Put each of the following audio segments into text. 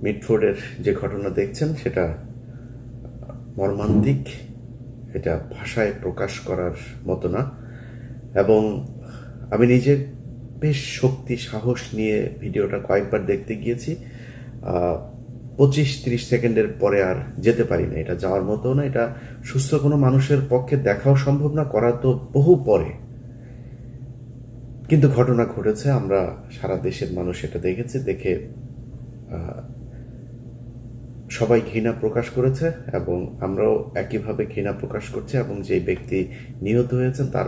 মিটফোর্ডের যে ঘটনা দেখছেন সেটা মর্মান্তিক, এটা ভাষায় প্রকাশ করার মতো না। এবং আমি নিজে বেশ শক্তি সাহস নিয়ে ভিডিওটা কয়েকবার দেখতে গিয়েছি। 25-30 সেকেন্ডের পরে আর যেতে পারি না, এটা যাওয়ার মতো না, এটা সুস্থ কোনো মানুষের পক্ষে দেখাও সম্ভব না, করা তো বহু পরে। কিন্তু ঘটনা ঘটেছে, আমরা সারা দেশের মানুষ এটা দেখেছে, দেখে সবাই ঘৃণা প্রকাশ করেছে এবং আমরাও একইভাবে ঘৃণা প্রকাশ করছি এবং যে ব্যক্তি নিহত হয়েছেন তার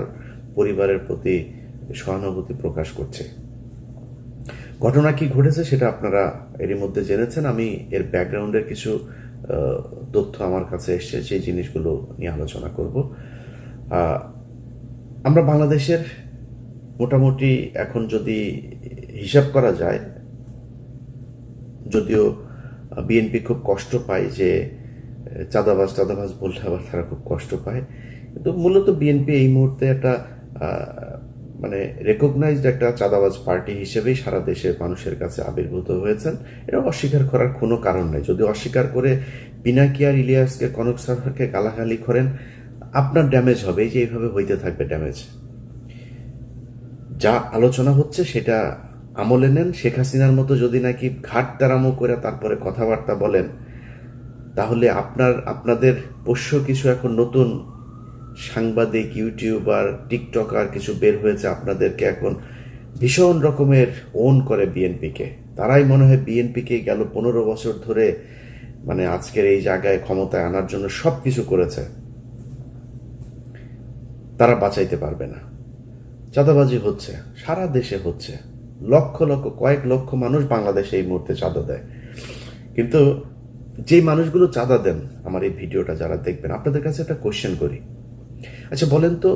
পরিবারের প্রতি সহানুভূতি প্রকাশ করছে। ঘটনা কি ঘটেছে সেটা আপনারা এরই মধ্যে জেনেছেন। আমি এর ব্যাকগ্রাউন্ডের কিছু তথ্য আমার কাছে এসছে, সেই জিনিসগুলো নিয়ে আলোচনা করব। আমরা বাংলাদেশের মোটামুটি এখন যদি হিসাব করা যায়, যদিও বিএনপি খুব কষ্ট পায় যে চাঁদাবাজ বললে আবার তারা খুব কষ্ট পায়, কিন্তু মূলত বিএনপি এই মুহূর্তে একটা মানে রেকগনাইজড একটা চাঁদাবাজ পার্টি হিসেবেই সারা দেশের মানুষের কাছে আবির্ভূত হয়েছেন। এটা অস্বীকার করার কোনো কারণ নেই। যদি অস্বীকার করে পিনাকি আর ইলিয়াসকে, কনক সারকে গালাগালি করেন, আপনার ড্যামেজ হবে, এই যে এইভাবে হইতে থাকবে ড্যামেজ। যা আলোচনা হচ্ছে সেটা আমলে নেন। শেখ হাসিনার মতো যদি নাকি ঘাট তারামো করে তারপরে কথাবার্তা বলেন, তাহলে আপনাদের পোষ্য কিছু এখন নতুন সাংবাদিক, ইউটিউবার, টিকটকার কিছু বের হয়েছে, আপনাদেরকে এখন ভীষণ রকমের ওন করে বিএনপিকে। তারাই মনে হয় বিএনপিকে গেল 15 বছর ধরে মানে আজকের এই জায়গায় ক্ষমতায় আনার জন্য সব কিছু করেছে, তারা বাঁচাইতে পারবে না। চাঁদাবাজি হচ্ছে, সারা দেশে হচ্ছে, লক্ষ লক্ষ, কয়েক লক্ষ মানুষ বাংলাদেশে এই মুহূর্তে চাঁদা দেয়। কিন্তু যেই মানুষগুলো চাঁদা দেন, আমার এই ভিডিওটা যারা দেখবেন, আপনাদের কাছে একটা কোশ্চেন করি। আচ্ছা বলেন তো,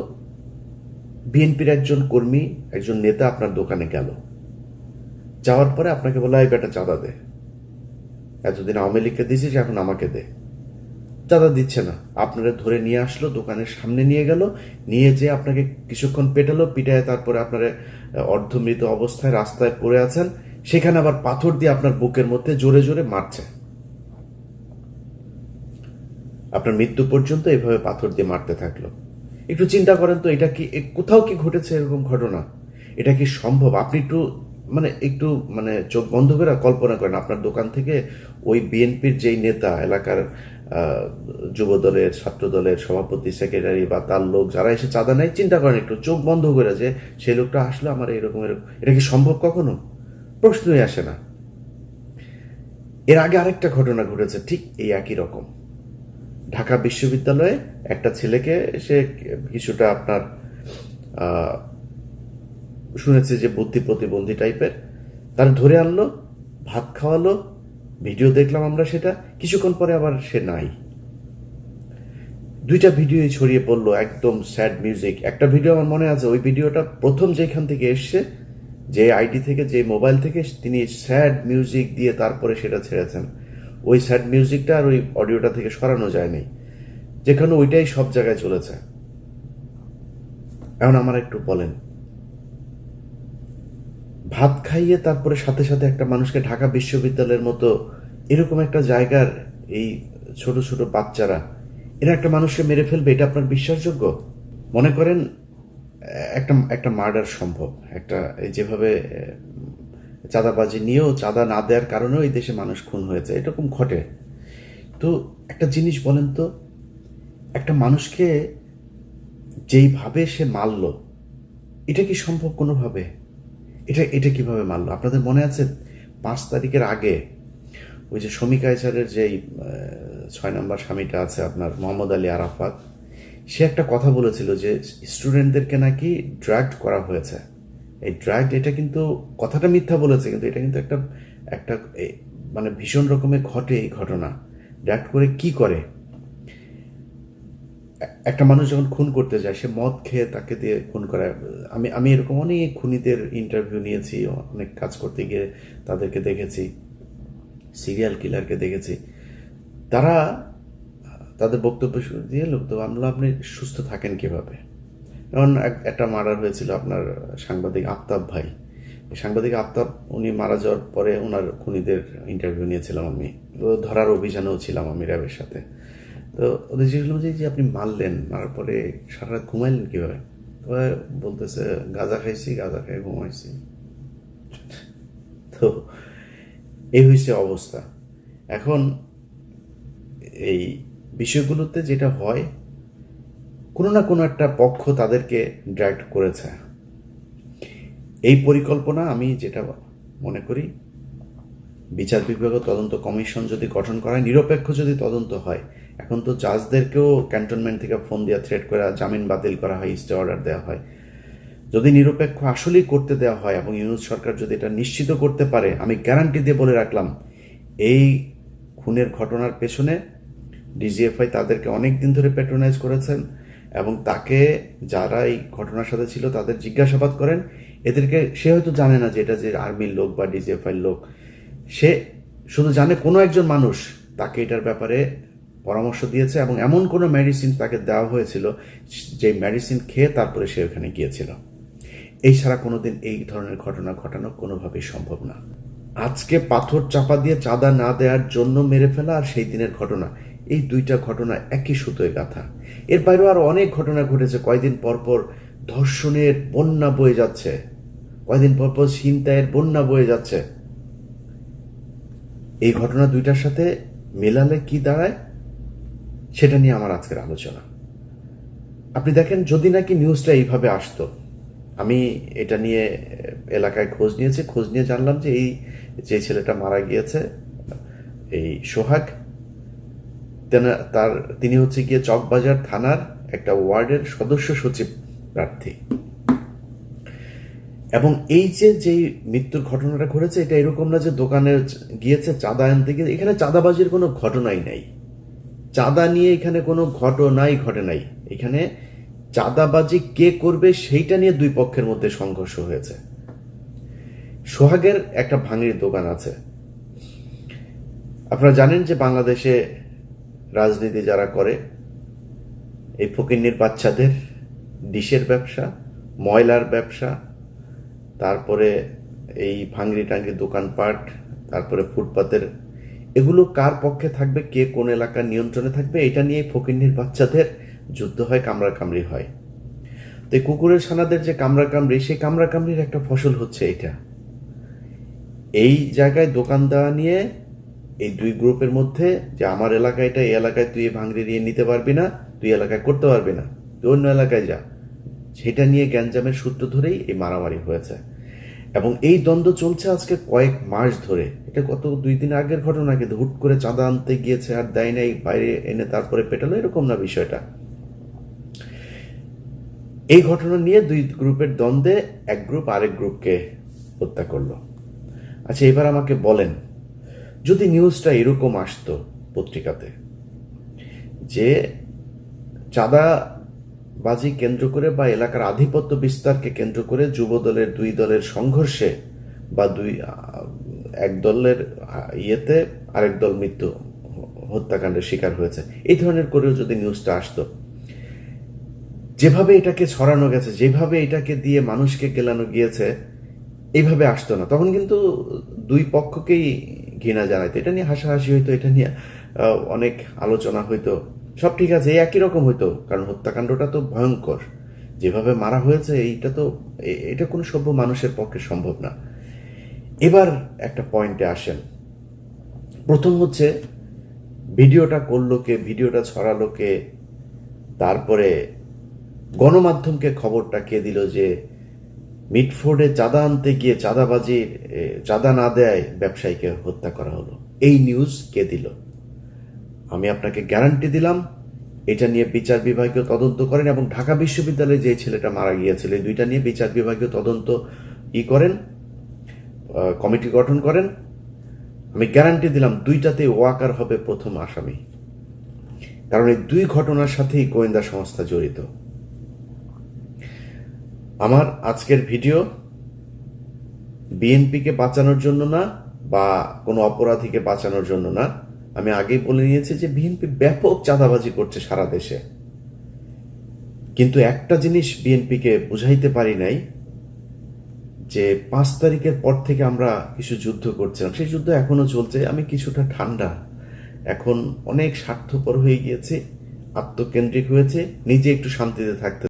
বিএনপির একজন কর্মী, একজন নেতা আপনার দোকানে গেল, যাওয়ার পরে আপনাকে বলে এই বেটা চাঁদা দে, এতদিন আওয়ামী লীগকে দিয়েছিস এখন আমাকে দে। চাঁদা দিচ্ছে না, আপনারা ধরে নিয়ে আসলো, দোকানের সামনে নিয়ে গেল, নিয়ে যেয়ে আপনাকে কিছুক্ষণ পেটালো, পিটায় তারপরে আপনারা অর্ধমৃত অবস্থায় রাস্তায় পড়ে আছেন, সেখানে আবার পাথর দিয়ে আপনার বুকের মধ্যে জোরে জোরে মারছে। আপনার মৃত্যু পর্যন্ত এইভাবে পাথর দিয়ে মারতে থাকলো। একটু চিন্তা করেন তো, এটা কি কোথাও কি ঘটেছে এরকম ঘটনা? এটা কি সম্ভব? আপনি একটু চোখ বন্ধ করে কল্পনা করেন, আপনার দোকান থেকে ওই বিএনপির যেই নেতা, এলাকার যুব দলের, ছাত্র দলের সভাপতি, সেক্রেটারি বা তার লোক যারা এসে চাঁদা নেয়, চিন্তা করেন একটু চোখ বন্ধ করে যে সেই লোকটা আসলো আমার এরকম, এটা কি সম্ভব কখনো? প্রশ্নই আসে না। এর আগে আরেকটা ঘটনা ঘটেছে ঠিক এই একই রকম। ঢাকা বিশ্ববিদ্যালয়ে একটা ছেলেকে সে কিছুটা আপনার শুনেছে যে বুদ্ধি প্রতিবন্ধী টাইপের, তার ধরে আনলো, ভাত খাওয়ালো, ভিডিও দেখলাম আমরা সেটা। কিছুক্ষণ পরে আবার সে নাই। 2টা ভিডিওই ছড়িয়ে পড়লো, একদম স্যাড মিউজিক। একটা ভিডিও আমার মনে আছে, ওই ভিডিওটা প্রথম যেখান থেকে এসছে, যে আইডি থেকে, যে মোবাইল থেকে, তিনি স্যাড মিউজিক দিয়ে তারপরে সেটা ছেড়েছেন। ওই স্যাড মিউজিকটা আর ওই অডিওটা থেকে সরানো যায়নি, যেখানে ওইটাই সব জায়গায় চলেছে। এখন আমার একটু বলেন, ভাত খাইয়ে তারপরে সাথে সাথে একটা মানুষকে, ঢাকা বিশ্ববিদ্যালয়ের মতো এরকম একটা জায়গার এই ছোট ছোট বাচ্চারা, এরা একটা মানুষকে মেরে ফেলবে, এটা আপনার বিশ্বাসযোগ্য? মনে করেন একটা একটা মার্ডার সম্ভব, একটা যেভাবে চাঁদাবাজি নিয়েও, চাঁদা না দেওয়ার কারণেও এই দেশে মানুষ খুন হয়েছে, এরকম ঘটে। তো একটা জিনিস বলেন তো, একটা মানুষকে যেইভাবে সে মারল, এটা কি সম্ভব কোনোভাবে? এটা কিভাবে মারলো? আপনাদের মনে আছে 5 তারিখের আগে ওই যে শমী কায়সারের যেই 6 নম্বর স্বামীটা আছে আপনার, মোহাম্মদ আলী আরাফাত, সে একটা কথা বলেছিল যে স্টুডেন্টদেরকে নাকি ড্রাগড করা হয়েছে। এই ড্রাগড, এটা কিন্তু কথাটা মিথ্যা বলেছে, কিন্তু এটা কিন্তু একটা একটা মানে ভীষণ রকমের ঘটে এই ঘটনা। ড্রাগড করে কি করে? একটা মানুষ যখন খুন করতে যায়, সে মদ খেয়ে তাকে দিয়ে খুন করায়। আমি এরকম অনেক খুনিদের ইন্টারভিউ নিয়েছি, অনেক কাজ করতে গিয়ে তাদেরকে দেখেছি, সিরিয়াল কিলারকে দেখেছি। তারা তাদের বক্তব্য দিয়ে লোক আমরা, আপনি সুস্থ থাকেন কিভাবে? যেমন একটা মার্ডার হয়েছিল আপনার সাংবাদিক আফতাব ভাই, সাংবাদিক আফতাব উনি মারা যাওয়ার পরে ওনার খুনিদের ইন্টারভিউ নিয়েছিলাম আমি, তো ধরার অভিযানেও ছিলাম আমি র্যাবের সাথে। তো ওদের জিজ্ঞেস করলাম যে আপনি মারার পরে সারা রাত ঘুমাইলেন কীভাবে? তো বলতেছে গাঁজা খাইছি, গাঁজা খেয়ে ঘুমাইছি। তো এই হয়েছে অবস্থা। এখন এই বিষয়গুলোতে যেটা হয়, কোনো না কোনো একটা পক্ষ তাদেরকে ড্রাইভ করেছে। এই পরিকল্পনা আমি যেটা মনে করি, বিচার বিভাগ তদন্ত কমিশন যদি গঠন করা হয়, নিরপেক্ষ যদি তদন্ত হয়, এখন তো জাজদেরকেও ক্যান্টনমেন্ট থেকে ফোন দিয়ে থ্রেট করে জামিন বাতিল করা হয়, স্টে অর্ডার দেওয়া হয়। যদি নিরপেক্ষ আসলেই করতে দেওয়া হয় এবং ইউনুস সরকার যদি এটা নিশ্চিত করতে পারে, আমি গ্যারান্টি দিয়ে বলে রাখলাম এই খুনের ঘটনার পেছনে ডিজিএফআই তাদেরকে অনেক দিন ধরে প্যাট্রোনাইজ করেছেন এবং তাকে যারা এই ঘটনার সাথে ছিল তাদের জিজ্ঞাসাবাদ করেন। এদেরকে সে হয়তো জানে না যে এটা যে আর্মির লোক বা ডিজিএফআইয়ের লোক, সে শুধু জানে কোনো একজন মানুষ তাকে এটার ব্যাপারে পরামর্শ দিয়েছে এবং এমন কোনো মেডিসিন তাকে দেওয়া হয়েছিল যে মেডিসিন খেয়ে তারপরে সে ওখানে গিয়েছিল। এই ছাড়া কোনোদিন এই ধরনের ঘটনা ঘটানো কোনোভাবেই সম্ভব না। আজকে পাথর চাপা দিয়ে চাঁদা না দেওয়ার জন্য মেরে ফেলা আর সেই দিনের ঘটনা, এই দুইটা ঘটনা একই সুতোয় গাঁথা। এর বাইরেও আরো অনেক ঘটনা ঘটেছে। কয়দিন পরপর ধর্ষণের বন্যা বয়ে যাচ্ছে, কয়দিন পরপর ছিনতাইয়ের বন্যা বয়ে যাচ্ছে। এই ঘটনা দুইটার সাথে মেলালে কি দাঁড়ায় সেটা নিয়ে আমার আজকের আলোচনা। আপনি দেখেন, যদি নাকি নিউজটা এইভাবে আসতো, আমি এটা নিয়ে এলাকায় খোঁজ নিয়ে জানলাম যে এই যে ছেলেটা মারা গিয়েছে, এই সোহাগ, তিনি হচ্ছে গিয়ে চকবাজার থানার একটা ওয়ার্ডের সদস্য সচিব প্রার্থী। এবং এই যে মৃত্যুর ঘটনাটা ঘটেছে, এটা এরকম না যে দোকানে গিয়েছে চাঁদা আনতে গিয়ে। এখানে চাঁদাবাজির কোনো ঘটনাই নাই, চাঁদা নিয়ে এখানে কোনো ঘটনাই ঘটে নাই। এখানে চাঁদাবাজি কে করবে সেইটা নিয়ে দুই পক্ষের মধ্যে সংঘর্ষ হয়েছে। সোহাগের একটা ভাঙির দোকান আছে। আপনারা জানেন যে বাংলাদেশে রাজনীতি যারা করে, এই ফকিন্নির বাচ্চাদের ডিশের ব্যবসা, ময়লার ব্যবসা, তারপরে এই ভাঙড়ি টাঙ্গি দোকানপাট, তারপরে ফুটপাতের, এগুলো কার পক্ষে থাকবে, কে কোন এলাকার নিয়ন্ত্রণে থাকবে, এটা নিয়ে ফকিন্নির বাচ্চাদের যুদ্ধ হয়, কামড়াকামড়ি হয়। তো এই কুকুরের ছানাদের যে কামড়াকামড়ি, সেই কামড়াকামড়ির একটা ফসল হচ্ছে এটা। এই জায়গায় দোকান দেওয়া নিয়ে এই দুই গ্রুপের মধ্যে, যে আমার এলাকায় এটা, এই এলাকায় তুই ভাঙড়ি নিয়ে নিতে পারবি না, তুই এলাকায় করতে পারবি না, তুই অন্য এলাকায় যা, সেটা নিয়ে গ্যাঞ্জামের সূত্র ধরেই এই মারামারি হয়েছে। এবং এই দ্বন্দ্ব চলছে আজকে কয়েক মাস ধরে। এটা কত 2 দিন আগের ঘটনা, কিন্তু হুট করে চাঁদা আনতে গিয়েছে আর দেয় নাই, বাইরে এনে তারপরে পেটালো, এরকম না বিষয়টা। এই ঘটনা নিয়ে দুই গ্রুপের দ্বন্দ্বে এক গ্রুপ আরেক গ্রুপকে হত্যা করলো। আচ্ছা, এবার আমাকে বলেন, যদি নিউজটা এরকম আসতো পত্রিকাতে যে চাঁদাবাজি কেন্দ্র করে বা এলাকার আধিপত্য বিস্তারকে কেন্দ্র করে যুব দলের দুই দলের সংঘর্ষে বা এক দলের ইয়েতে আরেক দল হত্যাকাণ্ডের শিকার হয়েছে, এই ধরনের করেও যদি নিউজটা আসতো, যেভাবে এটাকে ছড়ানো গেছে, যেভাবে এটাকে দিয়ে মানুষকে গেলানো গিয়েছে, এইভাবে আসতো না। তখন কিন্তু দুই পক্ষকেই ঘৃণা জানাইতো, এটা নিয়ে হাসাহাসি হইতো, এটা নিয়ে অনেক আলোচনা হইতো, সব ঠিক আছে, একই রকম হইতো। কারণ হত্যাকাণ্ডটা তো ভয়ঙ্কর, যেভাবে মারা হয়েছে, এটা কোনো সভ্য মানুষের পক্ষে সম্ভব না। এবার একটা পয়েন্টে আসেন। প্রথম হচ্ছে, ভিডিওটা করলো কে, ভিডিওটা ছড়ালো কে, তারপরে গণমাধ্যমকে খবরটা কে দিল যে মিটফোর্ডে চাঁদা আনতে গিয়ে চাঁদা না দেয় ব্যবসায়ীকে হত্যা করা হলো, এই নিউজ কে দিল? আমি আপনাকে গ্যারান্টি দিলাম, এটা নিয়ে বিচার বিভাগীয় তদন্ত করেন এবং ঢাকা বিশ্ববিদ্যালয়ে যে ছেলেটা মারা গিয়েছিল, এই দুইটা নিয়ে বিচার বিভাগীয় তদন্ত করেন, কমিটি গঠন করেন। আমি গ্যারান্টি দিলাম দুইটাতে ওয়াকার হবে প্রথম আসামি। কারণ এই দুই ঘটনার সাথেই গোয়েন্দা সংস্থা জড়িত। আমার আজকের ভিডিও বিএনপিকে বাঁচানোর জন্য না বা কোনো অপরাধীকে বাঁচানোর জন্য না। আমি আগেই বলে নিয়েছি যে বিএনপি ব্যাপক চাঁদাবাজি করছে সারা দেশে, কিন্তু একটা জিনিস বিএনপিকে বুঝাইতে পারি নাই, যে 5 তারিখের পর থেকে আমরা কিছু যুদ্ধ করছিলাম, সেই যুদ্ধ এখনো চলছে। আমি কিছুটা ঠান্ডা, এখন অনেক স্বার্থপর হয়ে গিয়েছে, আত্মকেন্দ্রিক হয়েছে, নিজে একটু শান্তিতে থাকতে